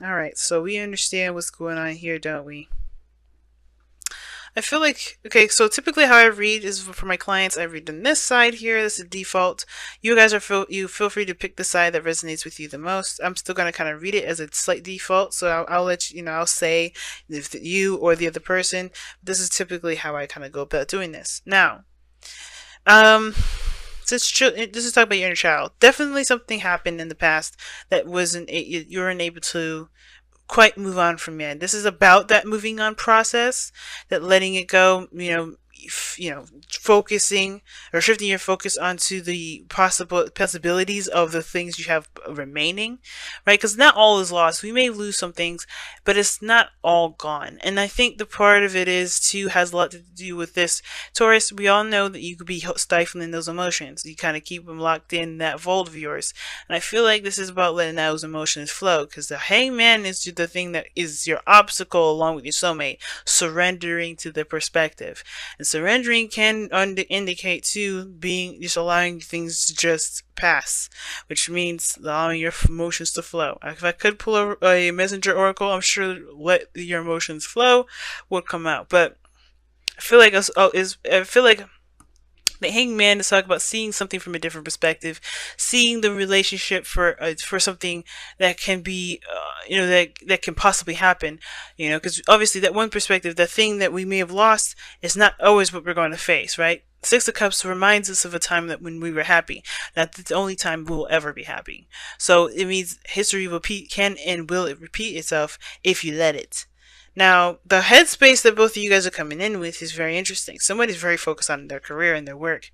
Alright, so we understand what's going on here, don't we? I feel like, okay, so typically how I read is for my clients, I read on this side here. This is default. You guys you feel free to pick the side that resonates with you the most. I'm still going to kind of read it as a slight default. So I'll let you know, I'll say if you or the other person, this is typically how I kind of go about doing this. Now, um, this is talking about your inner child. Definitely something happened in the past that you weren't able to quite move on from it. This is about that moving on process, that letting it go, focusing or shifting your focus onto the possibilities of the things you have remaining, right? Because not all is lost. We may lose some things, but it's not all gone. And I think the part of it is too has a lot to do with this. Taurus, we all know that you could be stifling those emotions. You kind of keep them locked in that vault of yours. And I feel like this is about letting those emotions flow, because the hangman is the thing that is your obstacle along with your soulmate, surrendering to the perspective. And surrendering can indicate too being just allowing things to just pass, which means allowing your emotions to flow. If I could pull a messenger oracle, I'm sure let your emotions flow would come out. But I feel like I feel like the hangman is talking about seeing something from a different perspective, seeing the relationship for something that can be, that can possibly happen, because obviously that one perspective, the thing that we may have lost, is not always what we're going to face, right? Six of Cups reminds us of a time that when we were happy. That's the only time we'll ever be happy. So it means history can and will it repeat itself if you let it. Now, the headspace that both of you guys are coming in with is very interesting. Somebody's very focused on their career and their work.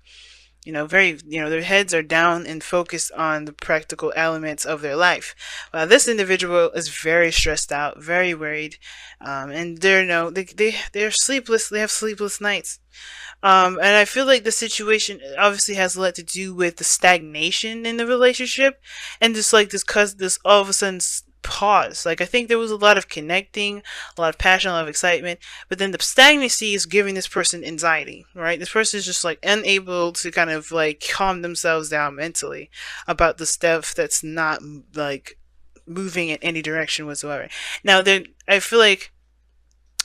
Their heads are down and focused on the practical elements of their life. While this individual is very stressed out, very worried, and they're sleepless. They have sleepless nights. And I feel like the situation obviously has a lot to do with the stagnation in the relationship, and just like this all of a sudden pause. Like I think there was a lot of connecting, a lot of passion, a lot of excitement, but then the stagnancy is giving this person anxiety, right? This person is just like unable to kind of like calm themselves down mentally about the stuff that's not like moving in any direction whatsoever. Now, I feel like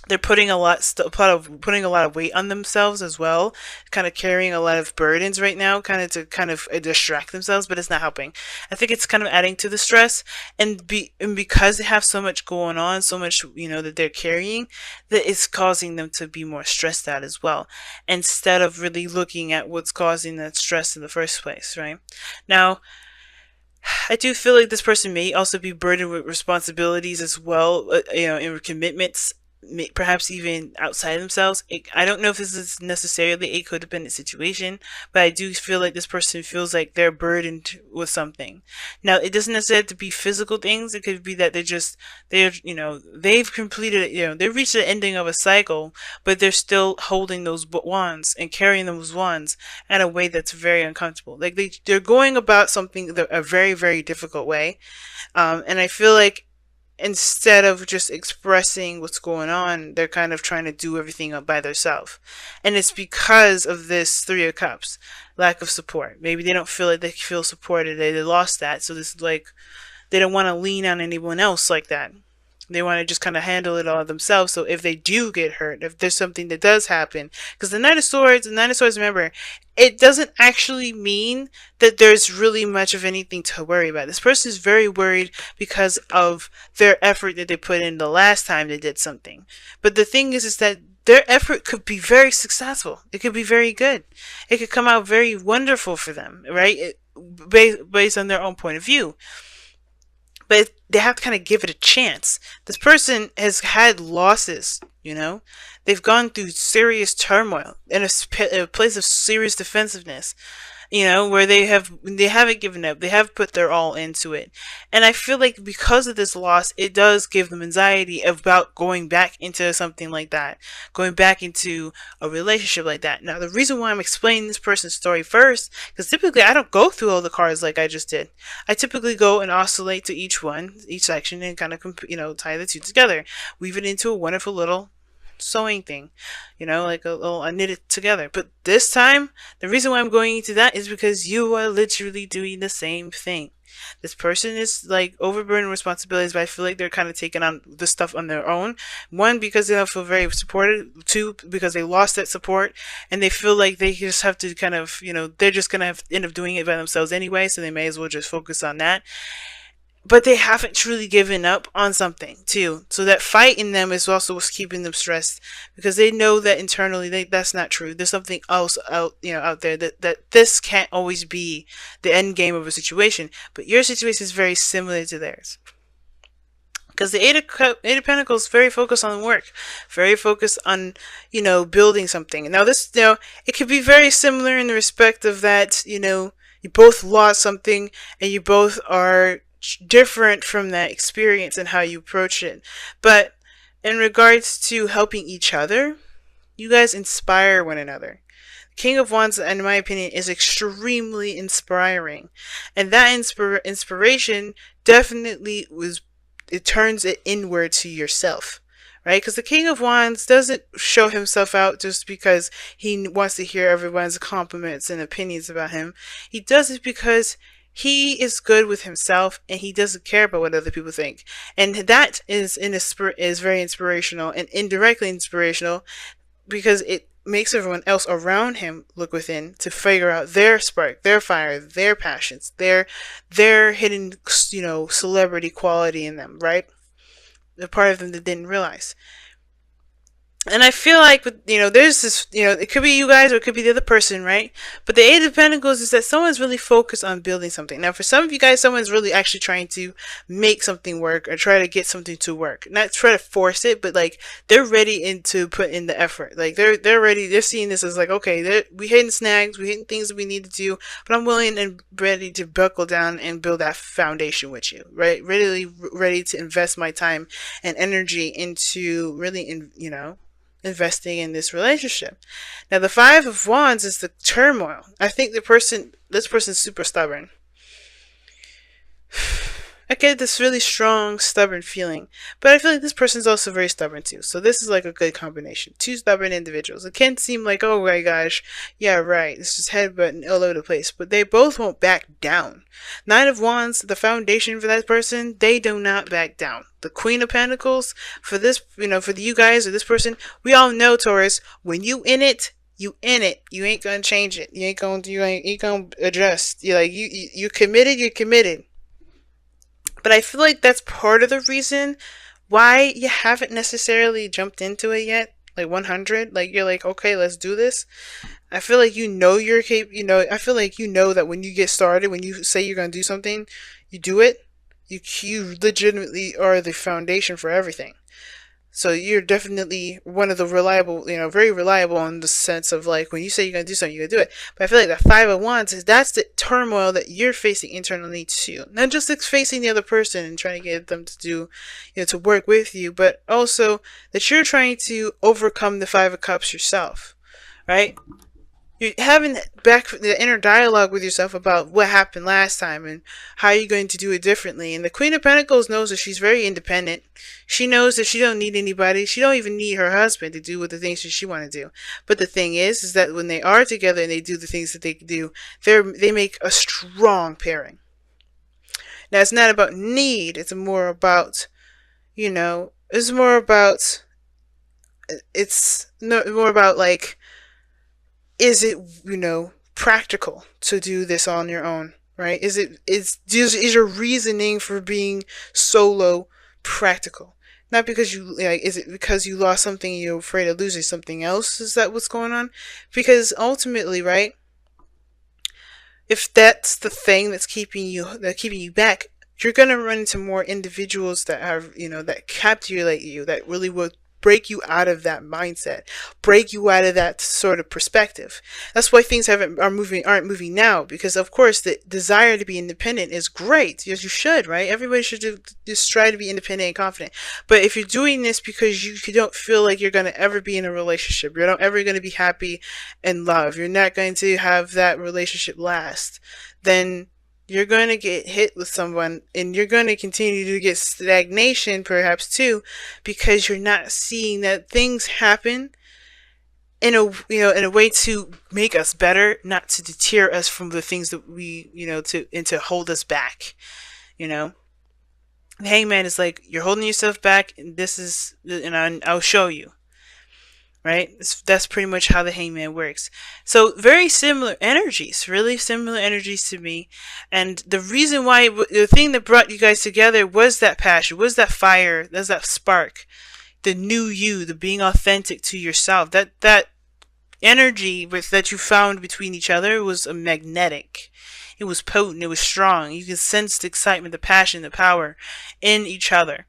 they're putting a lot of weight on themselves as well, kind of carrying a lot of burdens right now, kind of to kind of distract themselves, but it's not helping. I think it's kind of adding to the stress, and because they have so much going on, so much that they're carrying, that it's causing them to be more stressed out as well, instead of really looking at what's causing that stress in the first place, right? Now, I do feel like this person may also be burdened with responsibilities as well, and commitments, perhaps even outside themselves. I don't know if this is necessarily a codependent situation, but I do feel like this person feels like they're burdened with something. Now, it doesn't necessarily have to be physical things. It could be that they've completed, they've reached the ending of a cycle, but they're still holding those wands and carrying those wands in a way that's very uncomfortable. Like they're going about something a very, very difficult way. And I feel like instead of just expressing what's going on, they're kind of trying to do everything up by themselves. And it's because of this Three of Cups, lack of support. Maybe they don't feel like they feel supported. They lost that. So this is like, they don't want to lean on anyone else like that. They want to just kind of handle it all themselves. So if they do get hurt, if there's something that does happen, because the Nine of Swords, remember, it doesn't actually mean that there's really much of anything to worry about. This person is very worried because of their effort that they put in the last time they did something. But the thing is that their effort could be very successful. It could be very good. It could come out very wonderful for them, right? Based on their own point of view, but they have to kind of give it a chance. This person has had losses, they've gone through serious turmoil in a place of serious defensiveness, where they haven't given up. They have put their all into it. And I feel like because of this loss, it does give them anxiety about going back into something like that, going back into a relationship like that. Now, the reason why I'm explaining this person's story first, because typically I don't go through all the cards like I just did. I typically go and oscillate to each section, and kind of, tie the two together, weave it into a wonderful little sewing thing, like a little, I knit it together. But this time, the reason why I'm going into that is because you are literally doing the same thing. This person is like overburdened with responsibilities, but I feel like they're kind of taking on the stuff on their own. One, because they don't feel very supported. Two, because they lost that support and they feel like they just have to kind of, they're just going to have end up doing it by themselves anyway, so they may as well just focus on that. But they haven't truly given up on something too. So that fight in them is also what's keeping them stressed, because they know that internally that's not true. There's something else out there, that this can't always be the end game of a situation. But your situation is very similar to theirs. Because the Eight of Pentacles is very focused on work, very focused on, building something. Now this, it could be very similar in the respect of that, you both lost something and you both are different from that experience and how you approach it. But in regards to helping each other, you guys inspire one another. King of Wands, in my opinion, is extremely inspiring. And that inspiration definitely it turns it inward to yourself. Right? Because the King of Wands doesn't show himself out just because he wants to hear everyone's compliments and opinions about him. He does it because he is good with himself and he doesn't care about what other people think. And that is very inspirational and indirectly inspirational, because it makes everyone else around him look within to figure out their spark, their fire, their passions, their hidden, celebrity quality in them, right? The part of them that didn't realize. And I feel like, there's this, it could be you guys or it could be the other person, right? But the Eight of Pentacles is that someone's really focused on building something. Now, for some of you guys, someone's really actually trying to make something work or try to get something to work. Not try to force it, but like they're ready to put in the effort. Like they're ready. They're seeing this as like, okay, we hitting snags, we hitting things that we need to do, but I'm willing and ready to buckle down and build that foundation with you, right? Really ready to invest my time and energy into really, investing in this relationship. Now, the Five of Wands is the turmoil. I think this person's super stubborn. I get this really strong, stubborn feeling, but I feel like this person's also very stubborn too. So this is like a good combination. Two stubborn individuals. It can seem like, oh my gosh, yeah, right, it's just headbutting all over the place, but they both won't back down. Nine of Wands, the foundation for that person, they do not back down. The Queen of Pentacles, for this, for you guys or this person, we all know, Taurus, when you in it, you in it. You ain't gonna change it. You ain't gonna adjust. You're committed. You're committed. But I feel like that's part of the reason why you haven't necessarily jumped into it yet. Like 100, like you're like, okay, let's do this. I feel like you're capable. I feel like that when you get started, when you say you're gonna do something, you do it. You legitimately are the foundation for everything. So you're definitely one of the reliable, very reliable in the sense of like when you say you're going to do something, you're going to do it. But I feel like the Five of Wands that's the turmoil that you're facing internally too. Not just facing the other person and trying to get them to do, to work with you, but also that you're trying to overcome the Five of Cups yourself, right? You're having the inner dialogue with yourself about what happened last time and how you're going to do it differently. And the Queen of Pentacles knows that she's very independent. She knows that she don't need anybody. She don't even need her husband to do what the things that she want to do. But the thing is that when they are together and they do the things that they do, they make a strong pairing. Now, it's not about need. It's more about, it's more about like, is it, practical to do this on your own, right? Is your reasoning for being solo practical? Not because is it because you lost something and you're afraid of losing something else? Is that what's going on? Because ultimately, right, if that's the thing that's keeping you back, you're going to run into more individuals that have, that captivate you, that really will break you out of that mindset, break you out of that sort of perspective. That's why things aren't moving now, because of course the desire to be independent is great. Yes, you should, right? Everybody should just try to be independent and confident. But if you're doing this because you don't feel like you're going to ever be in a relationship, you're not ever going to be happy in love, you're not going to have that relationship last, then you're going to get hit with someone and you're going to continue to get stagnation perhaps too, because you're not seeing that things happen in a in a way to make us better, not to deter us from the things that we to hold us back. You know, the hangman is like, you're holding yourself back, and this is, and I'll show you. Right? That's pretty much how the hangman works. So very similar energies, really similar energies to me. And the reason why, the thing that brought you guys together was that passion, was that fire, was that spark, the new you, the being authentic to yourself. That energy that you found between each other was a magnetic. It was potent. It was strong. You could sense the excitement, the passion, the power in each other.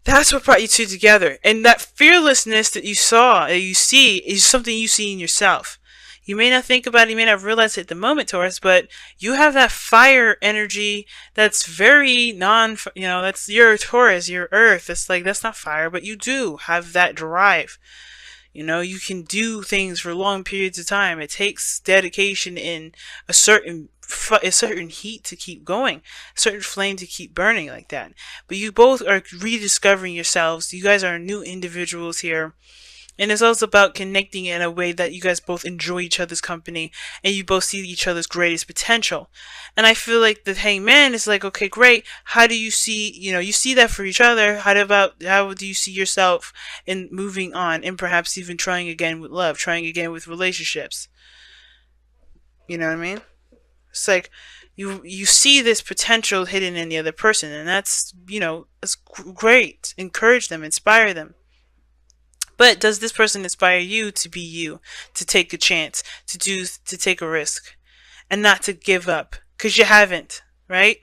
That's what brought you two together. And that fearlessness that you saw, that you see, is something you see in yourself. You may not think about it, you may not realize it at the moment, Taurus, but you have that fire energy that's very that's your Taurus, your earth. It's like, that's not fire, but you do have that drive. You can do things for long periods of time. It takes dedication in a certain heat to keep going, a certain flame to keep burning like that. But you both are rediscovering yourselves. You guys are new individuals here. And it's also about connecting in a way that you guys both enjoy each other's company and you both see each other's greatest potential. And I feel like the hangman is like, okay, great. How do you see, you see that for each other. How do you see yourself in moving on and perhaps even trying again with love, trying again with relationships? You know what I mean? It's like you see this potential hidden in the other person, and that's, it's great. Encourage them, inspire them. But does this person inspire you to be you, to take a chance, to take a risk, and not to give up? Because you haven't, right?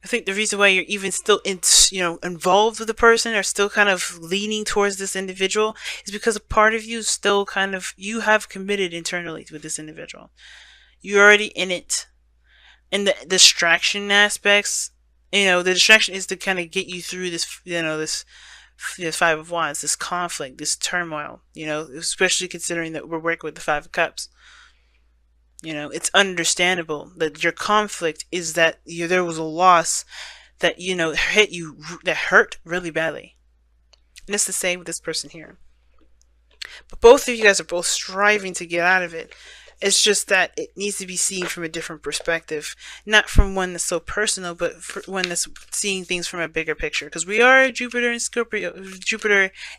I think the reason why you're even still involved with the person, or still kind of leaning towards this individual, is because a part of you still you have committed internally with this individual. You're already in it. And the distraction aspects, the distraction is to kind of get you through this, this Five of Wands, this conflict, this turmoil, especially considering that we're working with the Five of Cups. It's understandable that your conflict is that there was a loss that, hit you, that hurt really badly. And it's the same with this person here. But both of you guys are both striving to get out of it. It's just that it needs to be seen from a different perspective. Not from one that's so personal, but one that's seeing things from a bigger picture. Because we are Jupiter and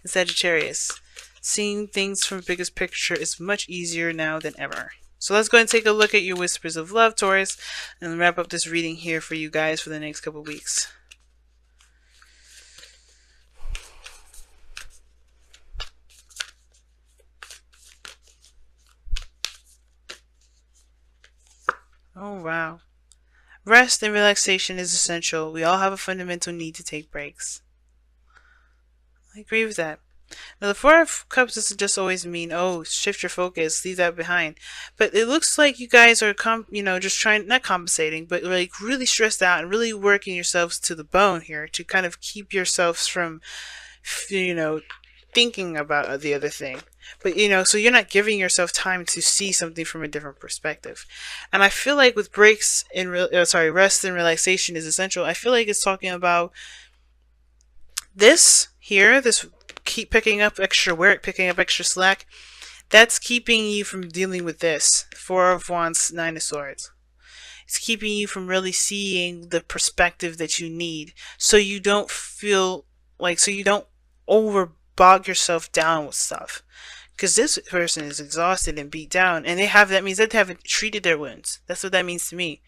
Sagittarius. Seeing things from a biggest picture is much easier now than ever. So let's go and take a look at your whispers of love, Taurus, and wrap up this reading here for you guys for the next couple weeks. Oh, wow. Rest and relaxation is essential. We all have a fundamental need to take breaks. I agree with that. Now, the Four of Cups doesn't just always mean, oh, shift your focus, leave that behind. But it looks like you guys are, just trying, not compensating, but like really stressed out and really working yourselves to the bone here to kind of keep yourselves from, thinking about the other thing. But, so you're not giving yourself time to see something from a different perspective. And I feel like with breaks rest and relaxation is essential. I feel like it's talking about this here, this keep picking up extra work, picking up extra slack. That's keeping you from dealing with this. Four of Wands, Nine of Swords. It's keeping you from really seeing the perspective that you need. So you don't bog yourself down with stuff, because this person is exhausted and beat down, and that means that they haven't treated their wounds. That's what that means to me.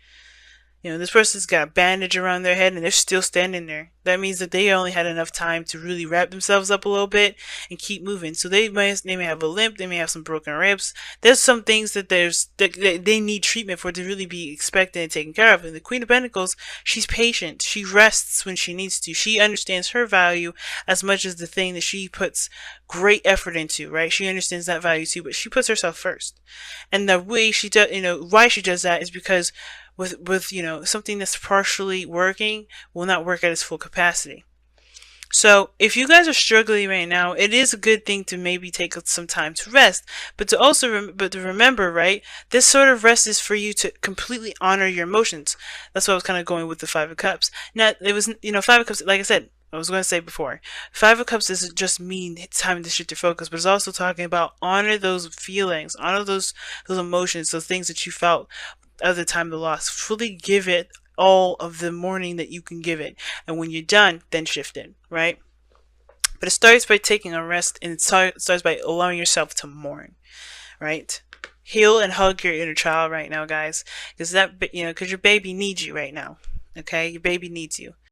This person's got a bandage around their head and they're still standing there. That means that they only had enough time to really wrap themselves up a little bit and keep moving. So they may have a limp, they may have some broken ribs. There's some things that they need treatment for to really be expected and taken care of. And the Queen of Pentacles, she's patient. She rests when she needs to. She understands her value as much as the thing that she puts great effort into, right? She understands that value too, but she puts herself first. And the way she does, why she does that is because with something that's partially working will not work at its full capacity. So if you guys are struggling right now, it is a good thing to maybe take some time to rest, but to also remember, right, this sort of rest is for you to completely honor your emotions. That's why I was kind of going with the Five of Cups. Now, it was, Five of Cups, like I said, I was going to say before, Five of Cups doesn't just mean it's time to shift your focus, but it's also talking about honor those feelings, honor those emotions, those things that you felt at the time of the loss. Fully give it all of the mourning that you can give it, and when you're done, then shift it, right? But it starts by taking a rest, and it starts by allowing yourself to mourn, right? Heal and hug your inner child right now, guys, because that, because your baby needs you right now. Okay, your baby needs you.